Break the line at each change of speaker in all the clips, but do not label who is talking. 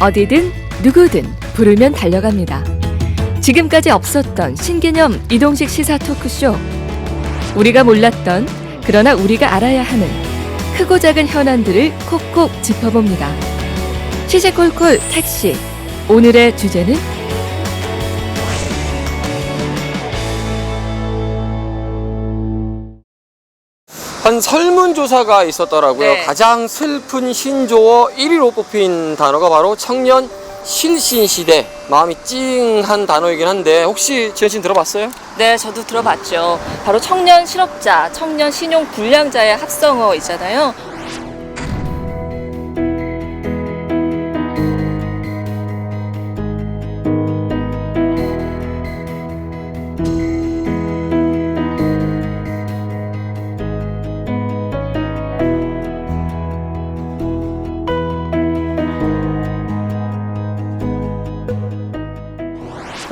어디든 누구든 부르면 달려갑니다. 지금까지 없었던 신개념 이동식 시사 토크쇼. 우리가 몰랐던 그러나 우리가 알아야 하는 크고 작은 현안들을 콕콕 짚어봅니다. 시시콜콜 택시. 오늘의 주제는
한 설문조사가 있었더라고요.
네.
가장 슬픈 신조어 1위로 뽑힌 단어가 바로 청년 실신시대. 마음이 찡한 단어이긴 한데 혹시 지연 씨는 들어봤어요?
네, 저도 들어봤죠. 바로 청년 실업자, 청년 신용 불량자의 합성어 있잖아요.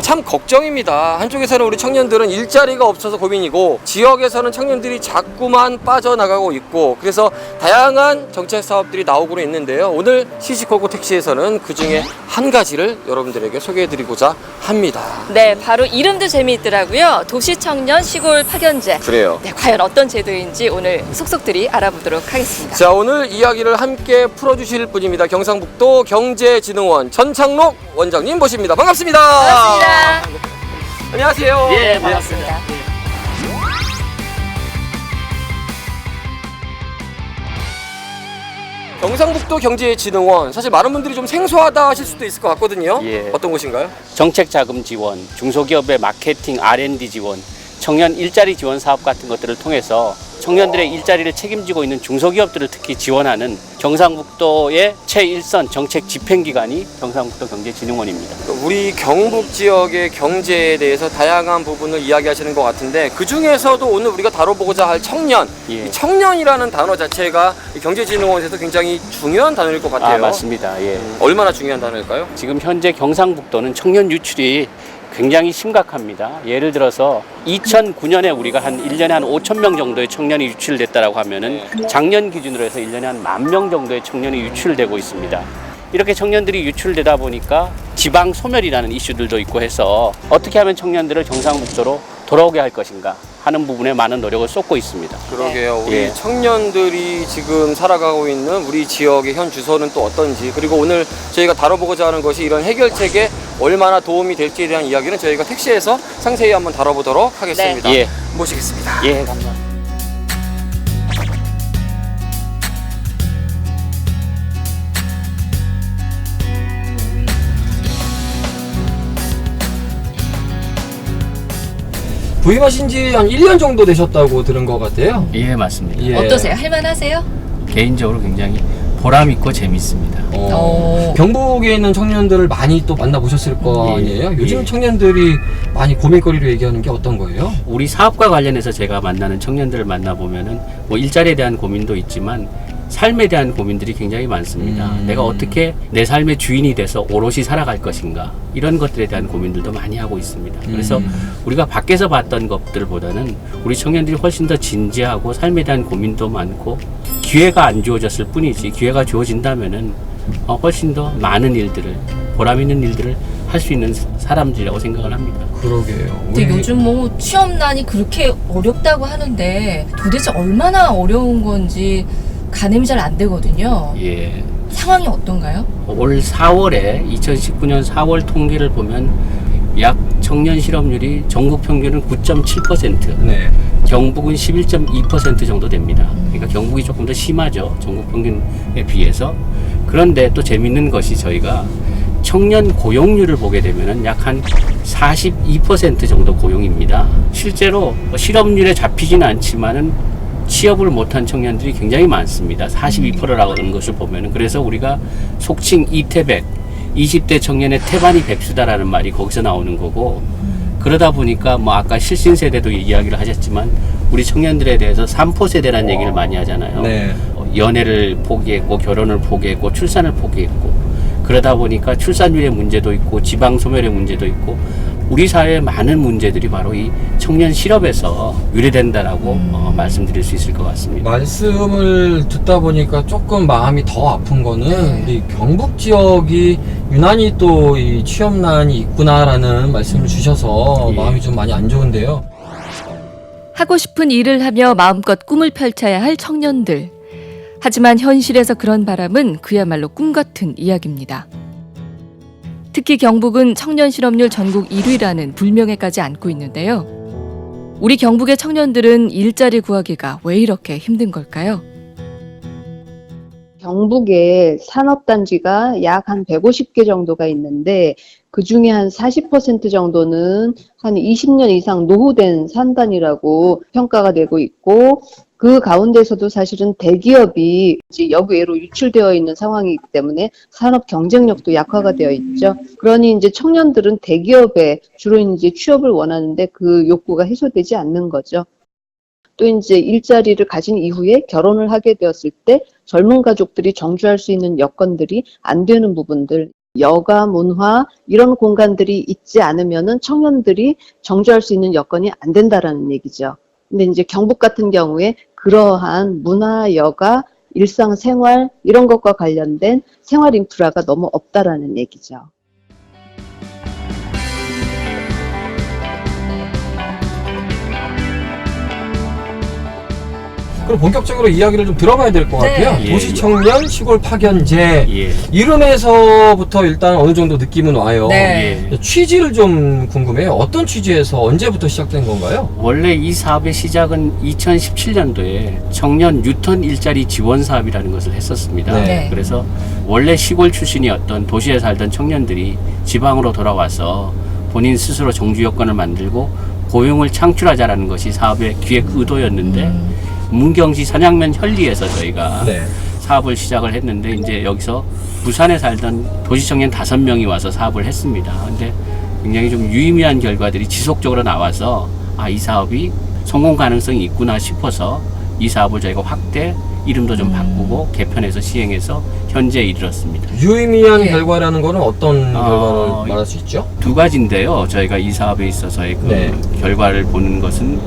참 걱정입니다. 한쪽에서는 우리 청년들은 일자리가 없어서 고민이고, 지역에서는 청년들이 자꾸만 빠져나가고 있고, 그래서 다양한 정책 사업들이 나오고 있는데요. 오늘 시시콜콜 택시에서는 그 중에 한 가지를 여러분들에게 소개해드리고자 합니다.
네, 바로 이름도 재미있더라고요. 도시청년 시골 파견제.
그래요.
네, 과연 어떤 제도인지 오늘 속속들이 알아보도록 하겠습니다.
자, 오늘 이야기를 함께 풀어주실 분입니다. 경상북도 경제진흥원 전창록 원장님 모십니다. 반갑습니다.
반갑습니다.
안녕하세요.
네, 반갑습니다.
경상북도 경제진흥원, 사실 많은 분들이 좀 생소하다 하실 수도 있을 것 같거든요.
예.
어떤 곳인가요?
정책자금 지원, 중소기업의 마케팅, R&D 지원, 청년 일자리 지원 사업 같은 것들을 통해서 청년들의 일자리를 책임지고 있는 중소기업들을 특히 지원하는 경상북도의 최일선 정책 집행기관이 경상북도 경제진흥원입니다.
우리 경북 지역의 경제에 대해서 다양한 부분을 이야기하시는 것 같은데, 그 중에서도 오늘 우리가 다뤄보고자 할 청년,
예.
이 청년이라는 단어 자체가 이 경제진흥원에서 굉장히 중요한 단어일 것 같아요.
맞습니다. 예.
얼마나 중요한 단어일까요?
지금 현재 경상북도는 청년 유출이 굉장히 심각합니다. 예를 들어서 2009년에 우리가 한 1년에 한 5천 명 정도의 청년이 유출됐다라고 하면은 작년 기준으로 해서 1년에 한 10,000명 정도의 청년이 유출되고 있습니다. 이렇게 청년들이 유출되다 보니까 지방 소멸이라는 이슈들도 있고 해서 어떻게 하면 청년들을 경상북도로 돌아오게 할 것인가 하는 부분에 많은 노력을 쏟고 있습니다.
그러게요. 우리
예.
청년들이 지금 살아가고 있는 우리 지역의 현 주소는 또 어떤지, 그리고 오늘 저희가 다뤄보고자 하는 것이 이런 해결책에 얼마나 도움이 될지에 대한 이야기는 저희가 택시에서 상세히 한번 다뤄보도록 하겠습니다.
예.
모시겠습니다.
예, 감사합니다.
부임하신 지 한 1년 정도 되셨다고 들은 것 같아요.
예, 맞습니다.
예.
어떠세요? 할만하세요?
개인적으로 굉장히 보람 있고 재밌습니다.
경북에 있는 청년들을 많이 또 만나보셨을 거
예.
아니에요? 요즘
예.
청년들이 많이 고민거리로 얘기하는 게 어떤 거예요?
우리 사업과 관련해서 제가 만나는 청년들을 만나보면은 뭐 일자리에 대한 고민도 있지만 삶에 대한 고민들이 굉장히 많습니다. 내가 어떻게 내 삶의 주인이 돼서 오롯이 살아갈 것인가, 이런 것들에 대한 고민들도 많이 하고 있습니다. 그래서 우리가 밖에서 봤던 것들보다는 우리 청년들이 훨씬 더 진지하고 삶에 대한 고민도 많고, 기회가 안 주어졌을 뿐이지 기회가 주어진다면은 훨씬 더 많은 일들을, 보람 있는 일들을 할 수 있는 사람들이라고 생각을 합니다.
그러게요.
근데 요즘 뭐 취업난이 그렇게 어렵다고 하는데 도대체 얼마나 어려운 건지 가늠이 잘 안 되거든요.
예.
상황이 어떤가요?
올 4월에 2019년 4월 통계를 보면 약 청년 실업률이 전국 평균은 9.7%,
네.
경북은 11.2% 정도 됩니다. 그러니까 경북이 조금 더 심하죠, 전국 평균에 비해서. 그런데 또 재밌는 것이 저희가 청년 고용률을 보게 되면은 약 한 42% 정도 고용입니다. 실제로 실업률에 잡히지는 않지만은 취업을 못한 청년들이 굉장히 많습니다. 42%라는 것을 보면은. 그래서 우리가 속칭 이태백, 20대 청년의 태반이 백수다라는 말이 거기서 나오는 거고, 그러다 보니까 뭐 아까 실신 세대도 이야기를 하셨지만 우리 청년들에 대해서 3포 세대라는 얘기를 많이 하잖아요.
네.
연애를 포기했고 결혼을 포기했고 출산을 포기했고, 그러다 보니까 출산율의 문제도 있고 지방 소멸의 문제도 있고 우리 사회의 많은 문제들이 바로 이 청년 실업에서 유래된다라고 말씀드릴 수 있을 것 같습니다.
말씀을 듣다 보니까 조금 마음이 더 아픈 거는 우리 경북 지역이 유난히 또 이 취업난이 있구나라는 말씀을 주셔서
예.
마음이 좀 많이 안 좋은데요.
하고 싶은 일을 하며 마음껏 꿈을 펼쳐야 할 청년들. 하지만 현실에서 그런 바람은 그야말로 꿈 같은 이야기입니다. 특히 경북은 청년 실업률 전국 1위라는 불명예까지 안고 있는데요. 우리 경북의 청년들은 일자리 구하기가 왜 이렇게 힘든 걸까요?
경북에 산업단지가 약 한 150개 정도가 있는데 그 중에 한 40% 정도는 한 20년 이상 노후된 산단이라고 평가가 되고 있고 그 가운데서도 사실은 대기업이 이제 여기로 유출되어 있는 상황이기 때문에 산업 경쟁력도 약화가 되어 있죠. 그러니 이제 청년들은 대기업에 주로 이제 취업을 원하는데 그 욕구가 해소되지 않는 거죠. 또 이제 일자리를 가진 이후에 결혼을 하게 되었을 때 젊은 가족들이 정주할 수 있는 여건들이 안 되는 부분들, 여가, 문화 이런 공간들이 있지 않으면은 청년들이 정주할 수 있는 여건이 안 된다라는 얘기죠. 근데 이제 경북 같은 경우에 그러한 문화, 여가, 일상생활 이런 것과 관련된 생활 인프라가 너무 없다라는 얘기죠.
그럼 본격적으로 이야기를 좀 들어봐야 될 것
네.
같아요.
예,
도시청년 시골 파견제
예.
이름에서부터 일단 어느 정도 느낌은 와요.
네.
예.
취지를 좀 궁금해요. 어떤 취지에서 언제부터 시작된 건가요?
원래 이 사업의 시작은 2017년도에 청년 뉴턴 일자리 지원 사업이라는 것을 했었습니다.
네.
그래서 원래 시골 출신이었던 도시에 살던 청년들이 지방으로 돌아와서 본인 스스로 정주 여건을 만들고 고용을 창출하자라는 것이 사업의 기획 의도였는데 문경시 산양면 현리에서 저희가
네.
사업을 시작을 했는데 이제 여기서 부산에 살던 도시청년 5명이 와서 사업을 했습니다. 근데 굉장히 좀 유의미한 결과들이 지속적으로 나와서 이 사업이 성공 가능성이 있구나 싶어서 이 사업을 저희가 확대 이름도 좀 바꾸고 개편해서 시행해서 현재에 이르렀습니다.
유의미한
예.
결과라는 거는 어떤 결과를 말할 수 있죠?
두 가지인데요. 저희가 이 사업에 있어서의 그
네.
결과를 보는 것은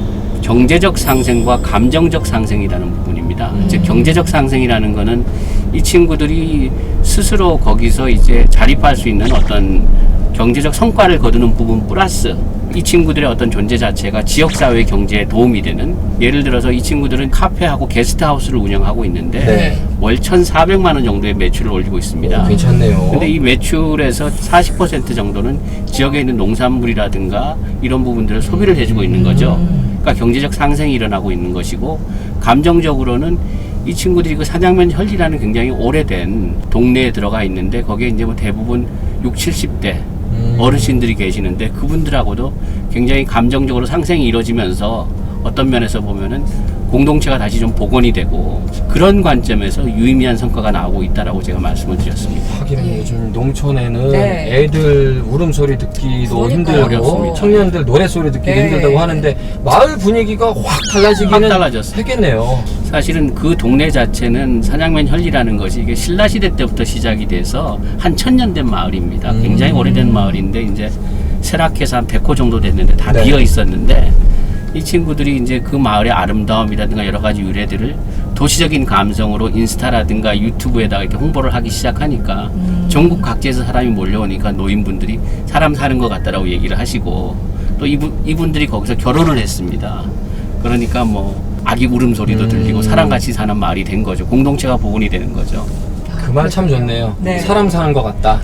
경제적 상생과 감정적 상생이라는 부분입니다. 즉 경제적 상생이라는 거는 이 친구들이 스스로 거기서 이제 자립할 수 있는 어떤 경제적 성과를 거두는 부분 플러스 이 친구들의 어떤 존재 자체가 지역사회 경제에 도움이 되는, 예를 들어서 이 친구들은 카페하고 게스트하우스를 운영하고 있는데
네.
월 1,400만 원 정도의 매출을 올리고 있습니다.
오, 괜찮네요.
근데 이 매출에서 40% 정도는 지역에 있는 농산물이라든가 이런 부분들을 소비를 해주고 있는 거죠. 그러니까 경제적 상생이 일어나고 있는 것이고, 감정적으로는 이 친구들이 그 산양면 현리라는 굉장히 오래된 동네에 들어가 있는데 거기에 이제 뭐 대부분 60, 70대 어르신들이 계시는데 그분들하고도 굉장히 감정적으로 상생이 이루어지면서 어떤 면에서 보면은 공동체가 다시 좀 복원이 되고 그런 관점에서 유의미한 성과가 나오고 있다라고 제가 말씀을 드렸습니다.
하긴 요즘 농촌에는
네.
애들 울음소리 듣기도
그러니까요.
힘들고
어렵습니다.
청년들 노래소리 듣기도
네.
힘들다고 하는데 마을 분위기가 확 달라지기는
확 달라졌어요.
했겠네요.
사실은 그 동네 자체는 산양면 현리라는 것이 이게 신라시대 때부터 시작이 돼서 한 1000년 된 마을입니다. 굉장히 오래된 마을인데 이제 쇠락해서 한 100호 정도 됐는데 다
네.
비어 있었는데 이 친구들이 이제 그 마을의 아름다움이라든가 여러 가지 유래들을 도시적인 감성으로 인스타라든가 유튜브에다가 이렇게 홍보를 하기 시작하니까 전국 각지에서 사람이 몰려오니까 노인분들이 사람 사는 것 같다라고 얘기를 하시고 또 이분들이 거기서 결혼을 했습니다. 그러니까 뭐 아기 울음소리도 들리고 사람같이 사는 마을이 된 거죠. 공동체가 복원이 되는 거죠.
그 말 참 좋네요.
네.
사람 사는 것 같다.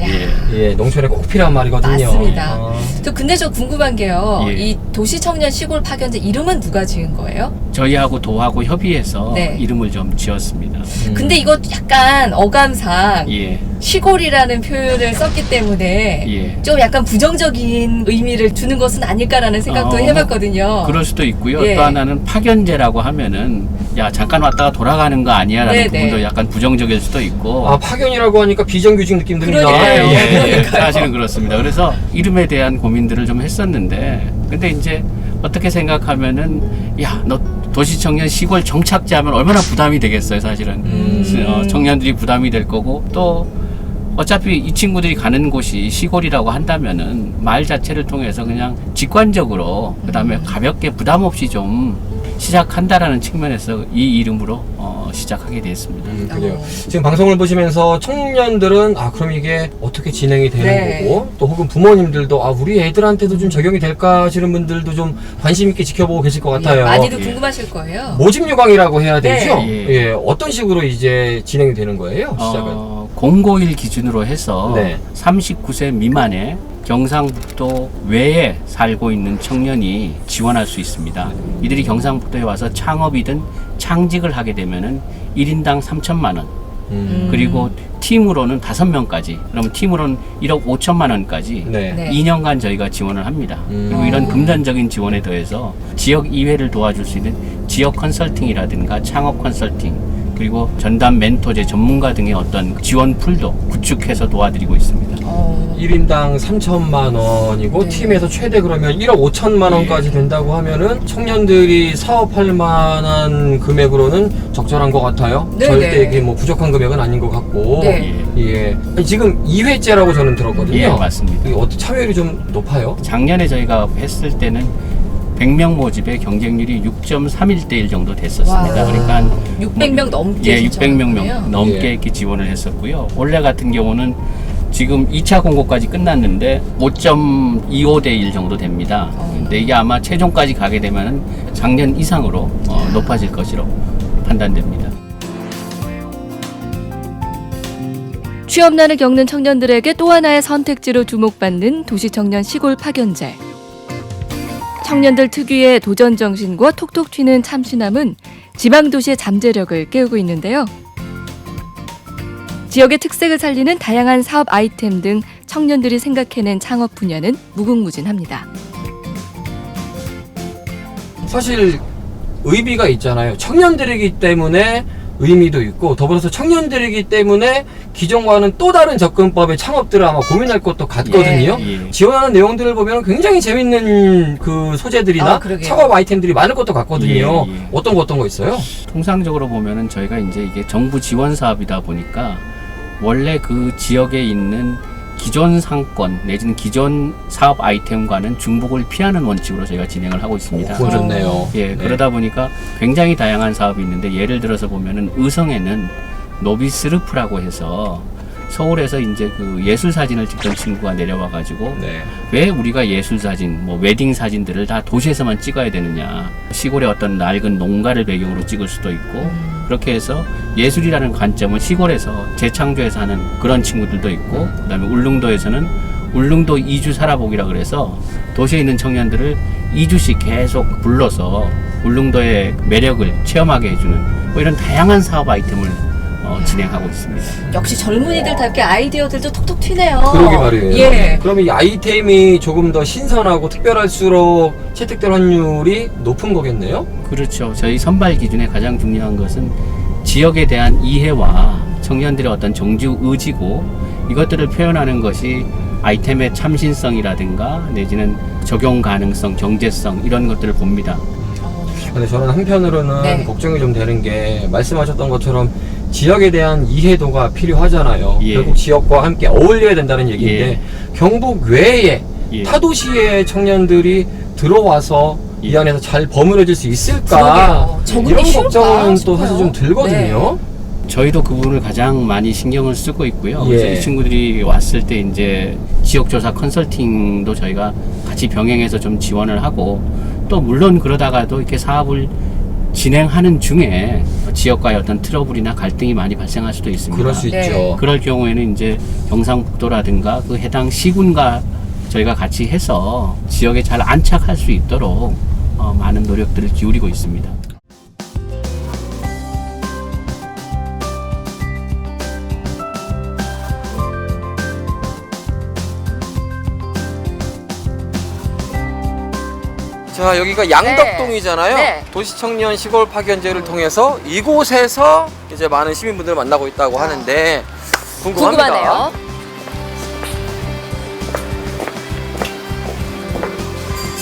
예, 농촌에 꼭 필요한 말이거든요.
맞습니다.
어.
근데 저 궁금한 게요.
예.
이 도시청년 시골 파견제 이름은 누가 지은 거예요?
저희하고 도하고 협의해서
네.
이름을 좀 지었습니다.
근데 이거 약간 어감상
예,
시골이라는 표현을 썼기 때문에
예.
좀 약간 부정적인 의미를 주는 것은 아닐까라는 생각도 해봤거든요.
그럴 수도 있고요.
예.
또 하나는 파견제라고 하면은 야 잠깐 왔다가 돌아가는 거 아니야라는
네,
부분도
네.
약간 부정적일 수도 있고.
아, 파견이라고 하니까 비정규직 느낌 듭니다.
그러니까요.
예, 사실은 그렇습니다. 그래서 이름에 대한 고민들을 좀 했었는데, 근데 이제 어떻게 생각하면은 야 너 도시청년 시골 정착제 하면 얼마나 부담이 되겠어요, 사실은. 청년들이 부담이 될 거고 또 어차피 이 친구들이 가는 곳이 시골이라고 한다면은 말 자체를 통해서 그냥 직관적으로 그다음에 가볍게 부담 없이 좀 시작한다라는 측면에서 이 이름으로 시작하게 됐습니다.
그래요. 지금 방송을 보시면서 청년들은 그럼 이게 어떻게 진행이 되는
네.
거고 또 혹은 부모님들도 우리 애들한테도 좀 적용이 될까 하시는 분들도 좀 관심 있게 지켜보고 계실 것 같아요.
많이들
예.
궁금하실 거예요.
모집 요강이라고 해야
네.
되죠?
예.
예. 어떤 식으로 이제 진행이 되는 거예요? 시작은?
공고일 기준으로 해서
네.
39세 미만의 경상북도 외에 살고 있는 청년이 지원할 수 있습니다. 이들이 경상북도에 와서 창업이든 창직을 하게 되면은 1인당 3천만 원. 그리고 팀으로는 5명까지. 그러면 팀으로는 1억 5천만 원까지
네.
네.
2년간 저희가 지원을 합니다. 그리고
음.
이런 금전적인 지원에 더해서 지역 이회를 도와줄 수 있는 지역 컨설팅이라든가 창업 컨설팅 그리고 전담 멘토제 전문가 등의 어떤 지원 풀도 구축해서 도와드리고 있습니다.
1인당 3천만 원이고
네.
팀에서 최대 그러면 1억 5천만 원까지 된다고 하면은 청년들이 사업할 만한 금액으로는 적절한 것 같아요.
네,
절대
네.
이게 뭐 부족한 금액은 아닌 것 같고.
네.
예. 아니, 지금 2회째라고 저는 들었거든요.
예, 맞습니다.
이게 어떻게 참여율이 좀 높아요?
작년에 저희가 했을 때는 100명 모집의 경쟁률이 6.31대1 정도 됐었습니다.
와.
그러니까 한
600명 넘게
예, 600명
신청하셨군요.
넘게
예.
이렇게 지원을 했었고요. 올해 같은 경우는 지금 2차 공고까지 끝났는데 5.25대1 정도 됩니다. 근데 이게 아마 최종까지 가게 되면 작년 이상으로 높아질 것으로 판단됩니다.
취업난을 겪는 청년들에게 또 하나의 선택지로 주목받는 도시청년 시골 파견제. 청년들 특유의 도전 정신과 톡톡 튀는 참신함은 지방 도시의 잠재력을 깨우고 있는데요. 지역의 특색을 살리는 다양한 사업 아이템 등 청년들이 생각해낸 창업 분야는 무궁무진합니다.
사실 의미가 있잖아요. 청년들이기 때문에 의미도 있고 더불어서 청년들이기 때문에 기존과는 또 다른 접근법의 창업들을 아마 고민할 것도 같거든요.
예.
지원하는 내용들을 보면 굉장히 재밌는 그 소재들이나
그러게요.
창업 아이템들이 많을 것도 같거든요.
예, 예.
어떤 거 있어요?
통상적으로 보면은 저희가 이제 이게 정부 지원 사업이다 보니까 원래 그 지역에 있는 기존 상권 내지는 기존 사업 아이템과는 중복을 피하는 원칙으로 저희가 진행을 하고 있습니다.
그건 좋네요.
예,
네.
그러다 보니까 굉장히 다양한 사업이 있는데 예를 들어서 보면은 의성에는 노비스르프라고 해서 서울에서 이제 그 예술 사진을 찍던 친구가 내려와 가지고
네.
왜 우리가 예술 사진, 뭐 웨딩 사진들을 다 도시에서만 찍어야 되느냐. 시골의 어떤 낡은 농가를 배경으로 찍을 수도 있고 그렇게 해서 예술이라는 관점을 시골에서 재창조해서 하는 그런 친구들도 있고 그다음에 울릉도에서는 울릉도 2주 살아보기라 그래서 도시에 있는 청년들을 2주씩 계속 불러서 울릉도의 매력을 체험하게 해주는 뭐 이런 다양한 사업 아이템을 진행하고 있습니다.
역시 젊은이들답게 아이디어들도 톡톡 튀네요.
그러게 말이에요.
예.
그러면 이 아이템이 조금 더 신선하고 특별할수록 채택될 확률이 높은 거겠네요?
그렇죠. 저희 선발 기준에 가장 중요한 것은 지역에 대한 이해와 청년들의 어떤 정주 의지고 이것들을 표현하는 것이 아이템의 참신성이라든가 내지는 적용 가능성, 경제성 이런 것들을 봅니다.
근데 저는 한편으로는
네.
걱정이 좀 되는 게 말씀하셨던 것처럼 지역에 대한 이해도가 필요하잖아요.
예.
결국 지역과 함께 어울려야 된다는 얘기인데 경북 외에
예.
타도시의 청년들이 들어와서
예.
이 안에서 잘 버무려질 수 있을까
그러게요. 적응이
이런
쉬울까
걱정은 또
싶어요.
사실 좀 들거든요.
저희도 그 부분을 가장 많이 신경을 쓰고 있고요.
예.
그래서 이 친구들이 왔을 때 이제 지역조사 컨설팅도 저희가 같이 병행해서 좀 지원을 하고 또 물론 그러다가도 이렇게 사업을 진행하는 중에 지역과의 어떤 트러블이나 갈등이 많이 발생할 수도 있습니다.
그럴 수
네.
있죠.
그럴 경우에는 이제 경상북도라든가 그 해당 시군과 저희가 같이 해서 지역에 잘 안착할 수 있도록 많은 노력들을 기울이고 있습니다.
자, 여기가 양덕동이잖아요.
네.
도시청년 시골 파견제를 통해서 이곳에서 이제 많은 시민분들을 만나고 있다고 하는데 궁금합니다.
궁금하네요.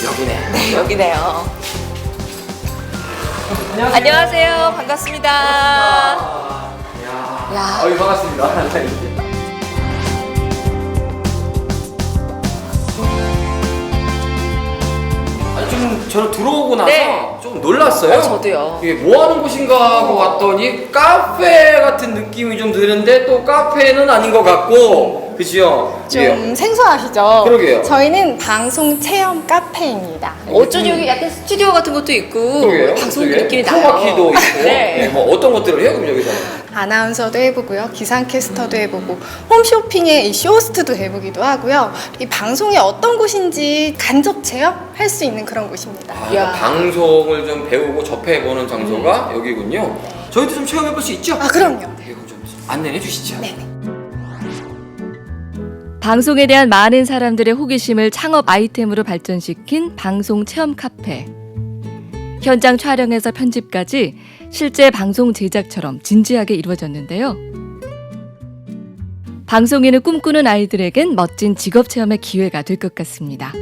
여기네.
네, 여기네요. 안녕하세요. 반갑습니다. 야.
반갑습니다. 좀 저는 들어오고 나서
네.
좀 놀랐어요.
저도요.
이게 뭐 하는 곳인가 하고 왔더니 카페 같은 느낌이 좀 드는데 또 카페는 아닌 것 같고, 그죠?
좀 생소하시죠?
그러게요.
저희는 방송 체험 카페입니다.
어쩐지 여기 약간 스튜디오 같은 것도 있고
그러게요.
방송
저게
느낌이 나요.
크로마키도 있고,
네.
네, 뭐 어떤 것들을 해요, 그럼 여기서는?
아나운서도 해보고요, 기상캐스터도 해보고, 홈쇼핑의 이 쇼호스트도 해보기도 하고요. 이 방송이 어떤 곳인지 간접 체험할 수 있는 그런 곳입니다.
아, 그러니까 방송을 좀 배우고 접해보는 장소가 여기군요. 저희도 좀 체험해볼 수 있죠?
아, 그럼요.
네, 그럼 좀 안내해 주시죠.
네.
방송에 대한 많은 사람들의 호기심을 창업 아이템으로 발전시킨 방송 체험 카페. 현장 촬영에서 편집까지 실제 방송 제작처럼 진지하게 이루어졌는데요. 방송인을 꿈꾸는 아이들에겐 멋진 직업 체험의 기회가 될 것 같습니다.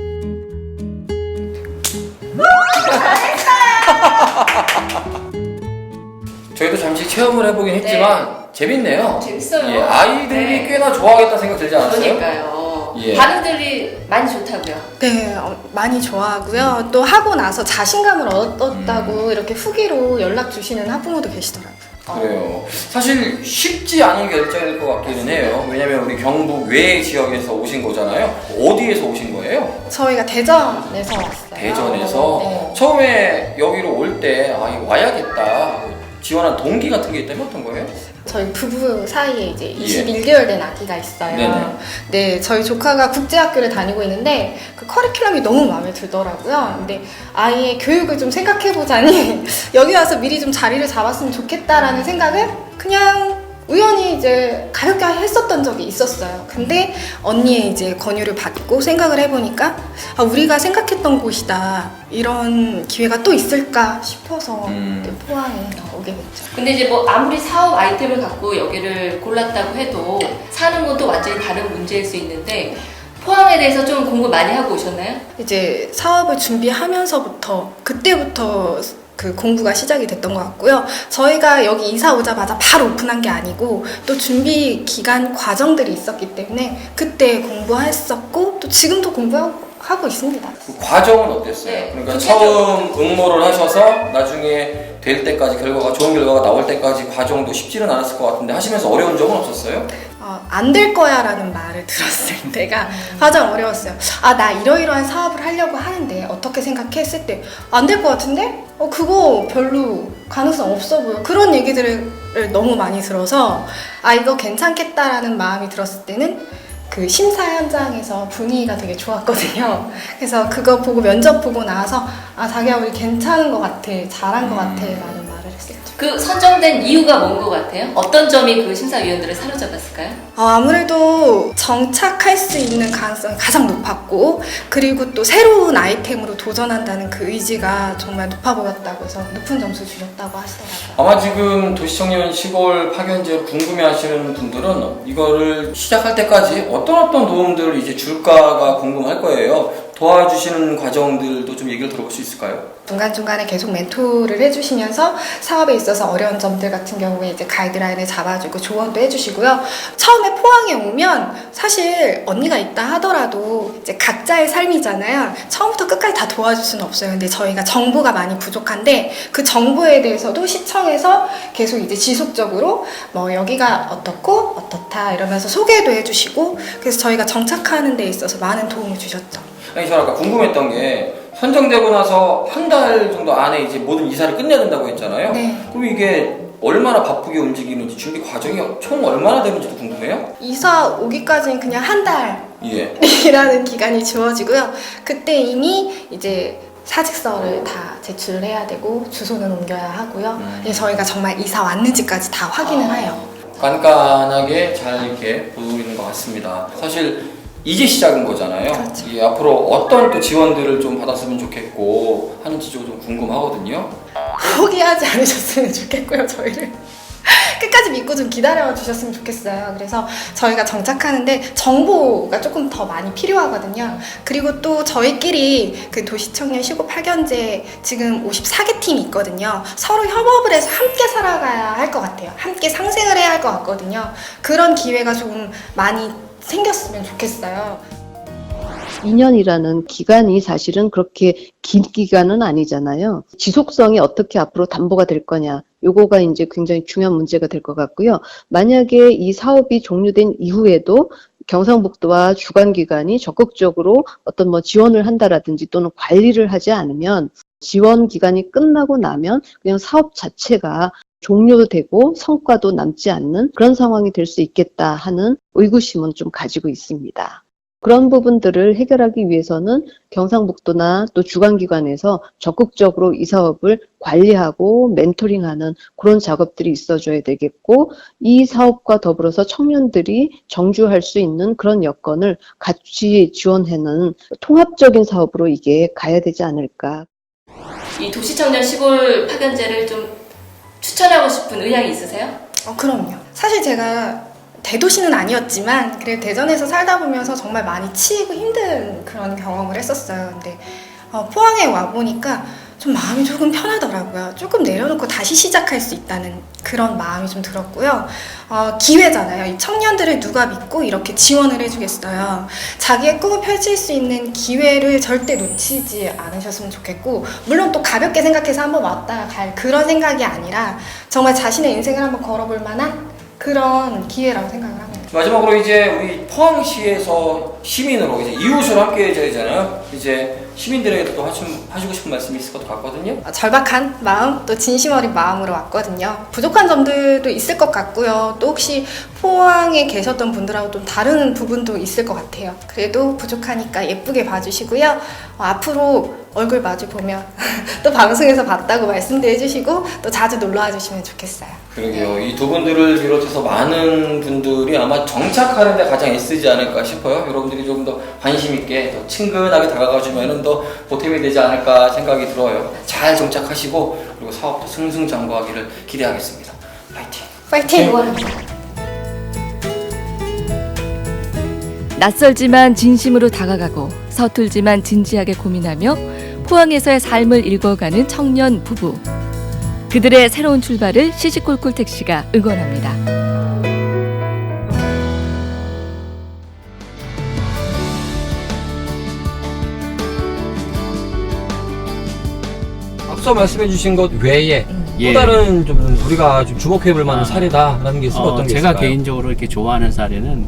저희도 잠시 체험을 해보긴 했지만 재밌네요.
재밌어요.
예, 아이들이
네.
꽤나 좋아하겠다 생각 들지 않았어요?
그러니까요.
예.
반응들이 많이 좋다고요.
네, 많이 좋아하고요. 또 하고 나서 자신감을 얻었다고 이렇게 후기로 연락 주시는 학부모도 계시더라고요.
그래요. 사실 쉽지 않은 결정일 것 같기는 해요. 왜냐면 우리 경북 외 지역에서 오신 거잖아요. 어디에서 오신 거예요?
저희가 대전에서 왔어요.
대전에서.
네.
처음에 여기로 올 때 아, 이거 와야겠다 지원한 동기 같은 게 있다면 어떤 거예요?
저희 부부 사이에 이제
예.
21개월 된 아기가 있어요.
네네.
네, 저희 조카가 국제학교를 다니고 있는데 그 커리큘럼이 너무 마음에 들더라고요. 근데 아이의 교육을 좀 생각해보자니 여기 와서 미리 좀 자리를 잡았으면 좋겠다라는 생각을 그냥 우연히 이제 가볍게 했었던 적이 있었어요. 근데 언니의 이제 권유를 받고 생각을 해보니까 아, 우리가 생각했던 곳이다. 이런 기회가 또 있을까 싶어서 네, 포항에 오게 됐죠.
근데 이제 뭐 아무리 사업 아이템을 갖고 여기를 골랐다고 해도 사는 건 또 완전히 다른 문제일 수 있는데 포항에 대해서 좀 공부 많이 하고 오셨나요?
이제 사업을 준비하면서부터 그때부터 그 공부가 시작이 됐던 것 같고요. 저희가 여기 이사 오자마자 바로 오픈한 게 아니고 또 준비 기간 과정들이 있었기 때문에 그때 공부했었고 또 지금도 공부하고 있습니다.
그 과정은 어땠어요?
네,
그러니까
구체적으로.
처음 응모를 하셔서 나중에 될 때까지 좋은 결과가 나올 때까지 과정도 쉽지는 않았을 것 같은데 하시면서 어려운 점은 없었어요?
안 될 거야 라는 말을 들었을 때가 가장 어려웠어요. 아, 나 이러이러한 사업을 하려고 하는데 어떻게 생각했을 때 안 될 것 같은데? 그거 별로 가능성 없어 보여. 그런 얘기들을 너무 많이 들어서 아, 이거 괜찮겠다라는 마음이 들었을 때는 그 심사 현장에서 분위기가 되게 좋았거든요. 그래서 그거 보고 면접 보고 나서 아, 자기야 우리 괜찮은 것 같아, 잘한 것 같아 라는 말을 했었죠.
그 선정된 이유가 뭔 것 같아요? 어떤 점이 그 심사위원들을 사로잡았을까요?
아무래도 정착할 수 있는 가능성이 가장 높았고 그리고 또 새로운 아이템으로 도전한다는 그 의지가 정말 높아 보였다고 해서 높은 점수 주셨다고 하시더라고요.
아마 지금 도시청년 시골 파견제 궁금해하시는 분들은 이거를 시작할 때까지 어떤 도움들을 이제 줄까가 궁금할 거예요. 도와주시는 과정들도 좀 얘기를 들어볼 수 있을까요?
중간중간에 계속 멘토를 해주시면서 사업에 있어서 어려운 점들 같은 경우에 이제 가이드라인을 잡아주고 조언도 해주시고요. 처음에 포항에 오면 사실 언니가 있다 하더라도 이제 각자의 삶이잖아요. 처음부터 끝까지 다 도와줄 수는 없어요. 근데 저희가 정보가 많이 부족한데 그 정보에 대해서도 시청에서 계속 이제 지속적으로 뭐 여기가 어떻고 어떻다 이러면서 소개도 해주시고 그래서 저희가 정착하는 데 있어서 많은 도움을 주셨죠.
아니, 저 아까 궁금했던 게 선정되고 나서 한 달 정도 안에 이제 모든 이사를 끝내야 된다고 했잖아요.
네.
그럼 이게 얼마나 바쁘게 움직이는지 준비 과정이 총 얼마나 되는지도 궁금해요?
이사 오기까지는 그냥 한
예.
달이라는 기간이 주어지고요. 그때 이미 이제 사직서를 다 제출을 해야 되고 주소는 옮겨야 하고요. 그래서 저희가 정말 이사 왔는지까지 다 확인을 해요.
깐깐하게 잘 이렇게 보고 있는 것 같습니다. 사실 이제 시작인 거잖아요.
그렇죠.
예, 앞으로 어떤 또 지원들을 좀 받았으면 좋겠고 하는지 좀 궁금하거든요.
포기하지 않으셨으면 좋겠고요, 저희를. 끝까지 믿고 좀 기다려 주셨으면 좋겠어요. 그래서 저희가 정착하는데 정보가 조금 더 많이 필요하거든요. 그리고 또 저희끼리 그 도시청년 시골 파견제 지금 54개 팀이 있거든요. 서로 협업을 해서 함께 살아가야 할 것 같아요. 함께 상생을 해야 할 것 같거든요. 그런 기회가 좀 많이 생겼으면 좋겠어요.
2년이라는 기간이 사실은 그렇게 긴 기간은 아니잖아요. 지속성이 어떻게 앞으로 담보가 될 거냐. 요거가 이제 굉장히 중요한 문제가 될 것 같고요. 만약에 이 사업이 종료된 이후에도 경상북도와 주관기관이 적극적으로 어떤 뭐 지원을 한다라든지 또는 관리를 하지 않으면 지원 기간이 끝나고 나면 그냥 사업 자체가 종료되고 성과도 남지 않는 그런 상황이 될 수 있겠다 하는 의구심은 좀 가지고 있습니다. 그런 부분들을 해결하기 위해서는 경상북도나 또 주관기관에서 적극적으로 이 사업을 관리하고 멘토링하는 그런 작업들이 있어줘야 되겠고, 이 사업과 더불어서 청년들이 정주할 수 있는 그런 여건을 같이 지원하는 통합적인 사업으로 이게 가야 되지 않을까.
이 도시청년 시골 파견제를 좀 추천하고 싶은 의향이 있으세요?
그럼요. 사실 제가 대도시는 아니었지만 그래도 대전에서 살다 보면서 정말 많이 치이고 힘든 그런 경험을 했었어요. 근데 포항에 와보니까 좀 마음이 조금 편하더라고요. 조금 내려놓고 다시 시작할 수 있다는 그런 마음이 좀 들었고요. 기회잖아요. 이 청년들을 누가 믿고 이렇게 지원을 해주겠어요. 자기의 꿈을 펼칠 수 있는 기회를 절대 놓치지 않으셨으면 좋겠고, 물론 또 가볍게 생각해서 한번 왔다가 갈 그런 생각이 아니라 정말 자신의 인생을 한번 걸어볼 만한 그런 기회라고 생각을 합니다.
마지막으로 이제 우리 포항시에서 시민으로 이제 이웃으로 함께 해야 되잖아요. 이제 시민들에게도 또 하시고 싶은 말씀이 있을 것 같거든요.
절박한 마음, 또 진심 어린 마음으로 왔거든요. 부족한 점들도 있을 것 같고요. 또 혹시 포항에 계셨던 분들하고 좀 다른 부분도 있을 것 같아요. 그래도 부족하니까 예쁘게 봐주시고요. 앞으로 얼굴 마주 보면 또 방송에서 봤다고 말씀도 해주시고 또 자주 놀러와 주시면 좋겠어요.
그러게요. 이 두 분들을 비롯해서 많은 분들이 아마 정착하는 데 가장 애쓰지 않을까 싶어요. 여러분들이 조금 더 관심 있게 더 친근하게 다가가주면 더 보탬이 되지 않을까 생각이 들어요. 잘 정착하시고 그리고 사업도 승승장구하기를 기대하겠습니다. 파이팅!
파이팅!
응원합니다.
낯설지만 진심으로 다가가고 서툴지만 진지하게 고민하며 포항에서의 삶을 읽어가는 청년 부부. 그들의 새로운 출발을 시시콜콜 택시가 응원합니다.
앞서 말씀해주신 것 외에
예.
또 다른 좀 우리가 좀 주목해볼 만한 사례다라는 게 있으면 어떤 게
제가
있을까요?
개인적으로 이렇게 좋아하는 사례는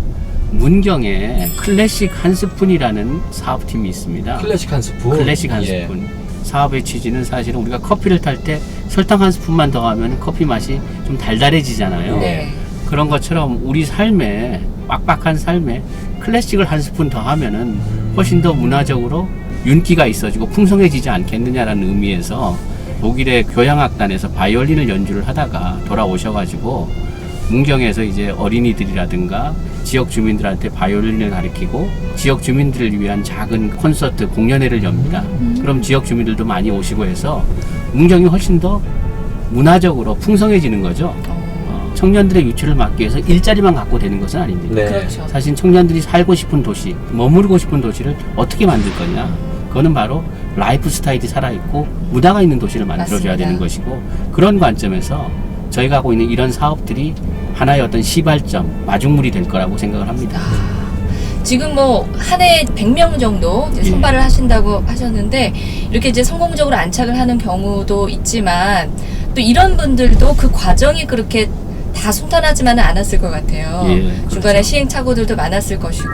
문경에 클래식 한 스푼이라는 사업팀이 있습니다.
클래식 한 스푼.
클래식 한
예.
스푼. 사업의 취지는 사실은 우리가 커피를 탈 때 설탕 한 스푼만 더 하면 커피 맛이 좀 달달해지잖아요.
네.
그런 것처럼 우리 삶에, 빡빡한 삶에 클래식을 한 스푼 더 하면은 훨씬 더 문화적으로 윤기가 있어지고 풍성해지지 않겠느냐라는 의미에서 독일의 교향악단에서 바이올린을 연주를 하다가 돌아오셔가지고 문경에서 이제 어린이들이라든가 지역 주민들한테 바이올린을 가르치고 지역 주민들을 위한 작은 콘서트 공연회를 엽니다. 그럼 지역 주민들도 많이 오시고 해서 문경이 훨씬 더 문화적으로 풍성해지는 거죠. 청년들의 유치를 막기 위해서 일자리만 갖고 되는 것은 아닙니다.
네.
그렇죠.
사실 청년들이 살고 싶은 도시, 머무르고 싶은 도시를 어떻게 만들 거냐. 그거는 바로 라이프 스타일이 살아있고 문화가 있는 도시를 만들어줘야
맞습니다.
되는 것이고, 그런 관점에서 저희가 하고 있는 이런 사업들이 하나의 어떤 시발점, 마중물이 될 거라고 생각을 합니다.
지금 뭐 한 해 100명 정도 이제 선발을 하신다고 하셨는데, 이렇게 이제 성공적으로 안착을 하는 경우도 있지만 또 이런 분들도 그 과정이 그렇게 다 순탄하지만은 않았을 것 같아요.
예, 그렇죠.
중간에 시행착오들도 많았을 것이고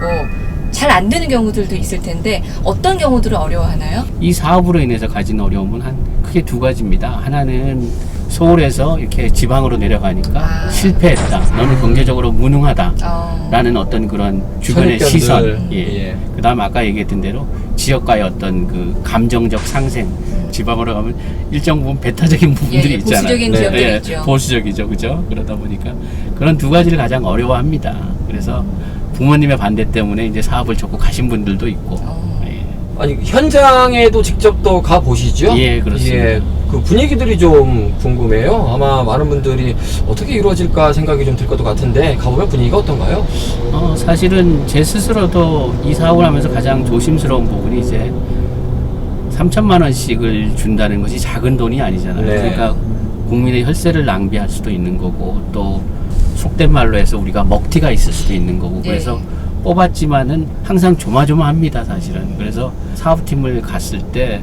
잘 안 되는 경우들도 있을 텐데 어떤 경우들을 어려워하나요?
이 사업으로 인해서 가진 어려움은 크게 두 가지입니다. 하나는 서울에서 이렇게 지방으로 내려가니까 실패했다, 너무 경제적으로 무능하다 라는 어떤 그런 주변의
선입견들.
시선,
예.
그 다음 아까 얘기했던 대로 지역과의 어떤 그 감정적 상생, 지방으로 가면 일정 부분 배타적인 부분들이
예,
있잖아요.
보수적인
네.
지역들이
예,
있죠.
보수적이죠, 그죠? 그러다 보니까 그런 두 가지를 가장 어려워합니다. 그래서 부모님의 반대 때문에 이제 사업을 접고 가신 분들도 있고. 예.
아니 현장에도 직접 또 가 보시죠?
예, 그렇습니다.
예, 그 분위기들이 좀 궁금해요. 아마 많은 분들이 어떻게 이루어질까 생각이 좀 들 것도 같은데 가보면 분위기가 어떤가요?
사실은 제 스스로도 이 사업을 하면서 가장 조심스러운 부분이 이제 3천만 원씩을 준다는 것이 작은 돈이 아니잖아요.
네.
그러니까 국민의 혈세를 낭비할 수도 있는 거고, 또 속된 말로 해서 우리가 먹튀가 있을 수도 있는 거고, 그래서 뽑았지만은 항상 조마조마합니다, 사실은. 그래서 사업팀을 갔을 때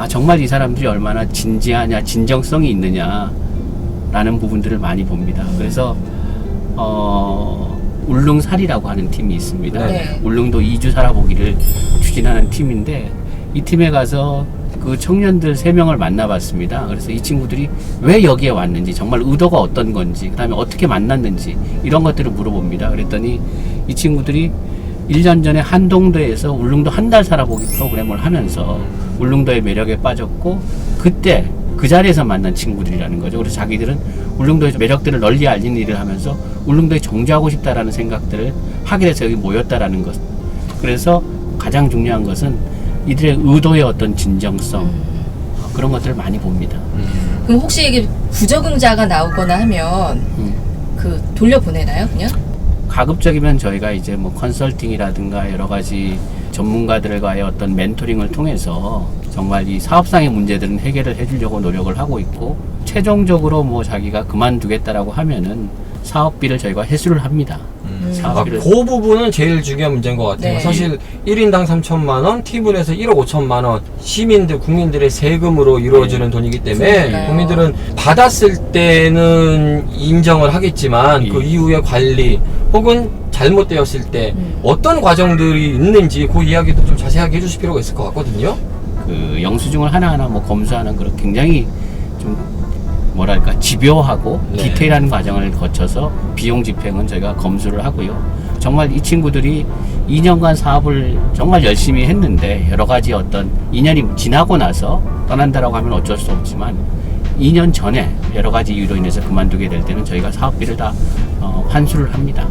정말 이 사람들이 얼마나 진지하냐, 진정성이 있느냐라는 부분들을 많이 봅니다. 그래서 울릉살이라고 하는 팀이 있습니다.
네.
울릉도 2주 살아보기를 추진하는 팀인데 이 팀에 가서 그 청년들 3명을 만나봤습니다. 그래서 이 친구들이 왜 여기에 왔는지, 정말 의도가 어떤 건지, 그 다음에 어떻게 만났는지 이런 것들을 물어봅니다. 그랬더니 이 친구들이 1년 전에 한동도에서 울릉도 한 달 살아보기 프로그램을 하면서 울릉도의 매력에 빠졌고 그때 그 자리에서 만난 친구들이라는 거죠. 그래서 자기들은 울릉도의 매력들을 널리 알리는 일을 하면서 울릉도에 정주하고 싶다라는 생각들을 하게 돼서 여기 모였다라는 것. 그래서 가장 중요한 것은 이들의 의도의 어떤 진정성, 그런 것들을 많이 봅니다.
그럼 혹시 이게 부적응자가 나오거나 하면 그 돌려보내나요, 그냥?
가급적이면 저희가 이제 뭐 컨설팅이라든가 여러 가지 전문가들과의 어떤 멘토링을 통해서 정말 이 사업상의 문제들은 해결을 해주려고 노력을 하고 있고, 최종적으로 뭐 자기가 그만두겠다라고 하면은 사업비를 저희가 회수를 합니다. 사업비를.
그 부분은 제일 중요한 문제인 것 같아요.
네.
사실 1인당 3천만 원, T분에서 1억 5천만 원, 시민들, 국민들의 세금으로 이루어지는 돈이기 때문에
그러니까요.
국민들은 받았을 때는 인정을 하겠지만
예.
그 이후의 관리 혹은 잘못되었을 때 어떤 과정들이 있는지 그 이야기도 좀 자세하게 해주실 필요가 있을 것 같거든요.
그 영수증을 하나하나 뭐 검수하는 그런 굉장히 좀 뭐랄까 집요하고
네.
디테일한 과정을 거쳐서 비용 집행은 저희가 검수를 하고요. 정말 이 친구들이 2년간 사업을 정말 열심히 했는데 여러 가지 어떤 2년이 지나고 나서 떠난다라고 하면 어쩔 수 없지만 2년 전에 여러 가지 이유로 인해서 그만두게 될 때는 저희가 사업비를 다 환수를 합니다.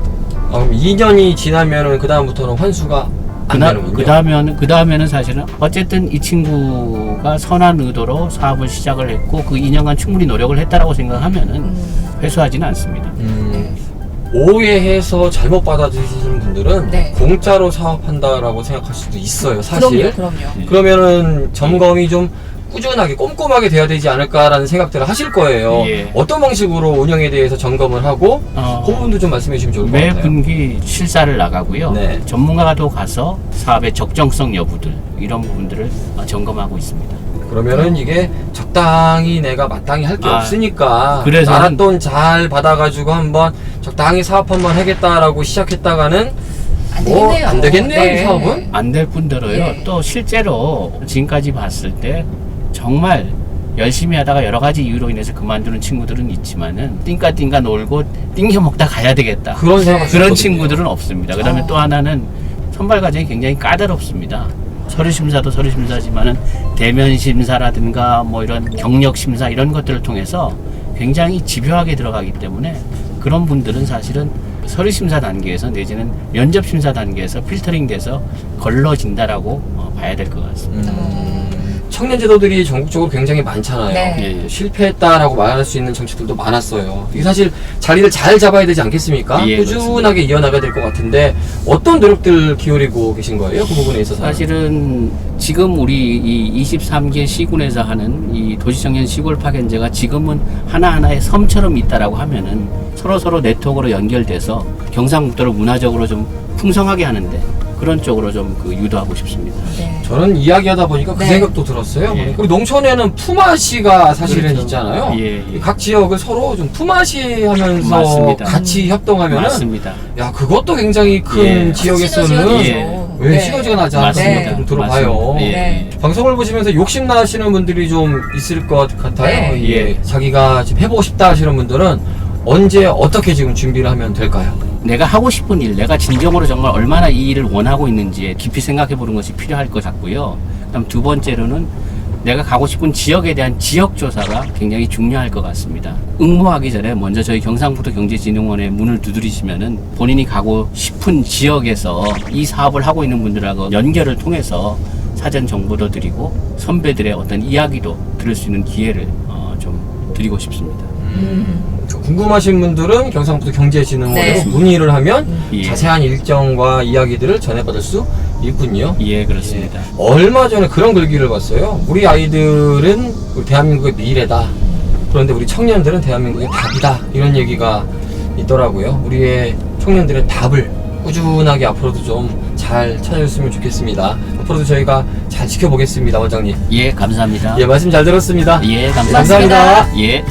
그럼 2년이 지나면은 그 다음부터는 환수가 안 되는군요.
그 다음에는 사실은 어쨌든 이 친구가 선한 의도로 사업을 시작을 했고 그 2년간 충분히 노력을 했다라고 생각하면은 회수하지는 않습니다.
오해해서 잘못 받아들이시는 분들은
네.
공짜로 사업한다라고 생각할 수도 있어요, 사실.
그럼요.
그러면은 점검이 좀 꾸준하게 꼼꼼하게 돼야 되지 않을까라는 생각들을 하실 거예요.
예.
어떤 방식으로 운영에 대해서 점검을 하고 그 부분도 좀 말씀해 주시면 좋을 것
매
같아요.
분기 실사를 나가고요.
네.
전문가도 가서 사업의 적정성 여부들 이런 부분들을 점검하고 있습니다.
그러면은 이게 적당히 내가 마땅히 할 게 없으니까
그래서는-
나라 돈 잘 받아가지고 한번 적당히 사업 한번 하겠다라고 시작했다가는 뭐 안 되겠네요,
네.
이 사업은.
안 될 뿐더러요.
네.
또 실제로 지금까지 봤을 때 정말 열심히 하다가 여러 가지 이유로 인해서 그만두는 친구들은 있지만은 띵까띵까 놀고 띵겨 먹다 가야 되겠다.
그런 생각
그런 친구들은 없습니다. 그 다음에 또 하나는 선발 과정이 굉장히 까다롭습니다. 서류 심사도 서류 심사지만은 대면 심사라든가 뭐 이런 경력 심사 이런 것들을 통해서 굉장히 집요하게 들어가기 때문에 그런 분들은 사실은 서류 심사 단계에서 내지는 면접 심사 단계에서 필터링 돼서 걸러진다라고 봐야 될 것 같습니다.
청년 제도들이 전국적으로 굉장히 많잖아요.
네.
예.
실패했다라고 말할 수 있는 정책들도 많았어요. 이게 사실 자리를 잘 잡아야 되지 않겠습니까?
예,
꾸준하게 이어나가야 될 것 같은데 어떤 노력들 기울이고 계신 거예요? 그 부분에 있어서.
사실은 지금 우리 이 23개 시군에서 하는 이 도시청년 시골 파견제가 지금은 하나하나의 섬처럼 있다라고 하면은 서로 네트워크로 연결돼서 경상북도를 문화적으로 좀 풍성하게 하는데 그런 쪽으로 좀 유도하고 싶습니다.
네.
저는 이야기하다 보니까 그
네.
생각도 들었어요.
예.
우리 농촌에는 품앗이가 사실은
그렇죠.
있잖아요.
예, 예.
각 지역을 서로 좀 품앗이 하면서
맞습니다.
같이 협동하면은
맞습니다.
야, 그것도 굉장히 큰
예.
지역에서는
시너지가
예.
나죠.
왜
네.
시너지가 나지 않을까
맞습니다.
생각도 좀 들어봐요.
맞습니다. 예.
네.
방송을 보시면서 욕심 나시는 분들이 좀 있을 것 같아요.
네.
예. 자기가 지금 해보고 싶다 하시는 분들은 언제 어떻게 지금 준비를 하면 될까요?
내가 하고 싶은 일, 내가 진정으로 정말 얼마나 이 일을 원하고 있는지에 깊이 생각해 보는 것이 필요할 것 같고요. 그다음 두 번째로는 내가 가고 싶은 지역에 대한 지역 조사가 굉장히 중요할 것 같습니다. 응모하기 전에 먼저 저희 경상북도 경제진흥원의 문을 두드리시면은 본인이 가고 싶은 지역에서 이 사업을 하고 있는 분들하고 연결을 통해서 사전 정보도 드리고 선배들의 어떤 이야기도 들을 수 있는 기회를 좀 드리고 싶습니다.
궁금하신 분들은 경상북도 경제진흥원으로
네.
문의를 하면
예.
자세한 일정과 이야기들을 전해받을 수 있군요.
예, 그렇습니다.
얼마 전에 그런 글귀를 봤어요. 우리 아이들은 우리 대한민국의 미래다. 그런데 우리 청년들은 대한민국의 답이다. 이런 얘기가 있더라고요. 우리의 청년들의 답을 꾸준하게 앞으로도 좀 잘 찾아줬으면 좋겠습니다. 앞으로도 저희가 잘 지켜보겠습니다, 원장님.
예, 감사합니다.
예, 말씀 잘 들었습니다.
예,
감사합니다.
예.